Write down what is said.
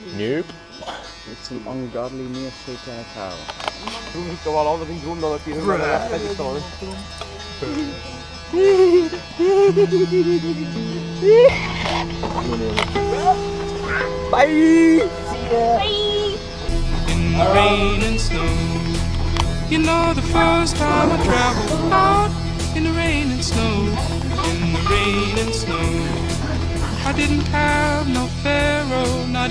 Nope. With some ungodly near shit and a cow. Toen ik er wel altijd in groen dat het hier een wedstrijd staan. Bye! In the rain and snow. You know the first time I traveled out in the rain and snow. In the rain and snow. I didn't have no pharaoh, not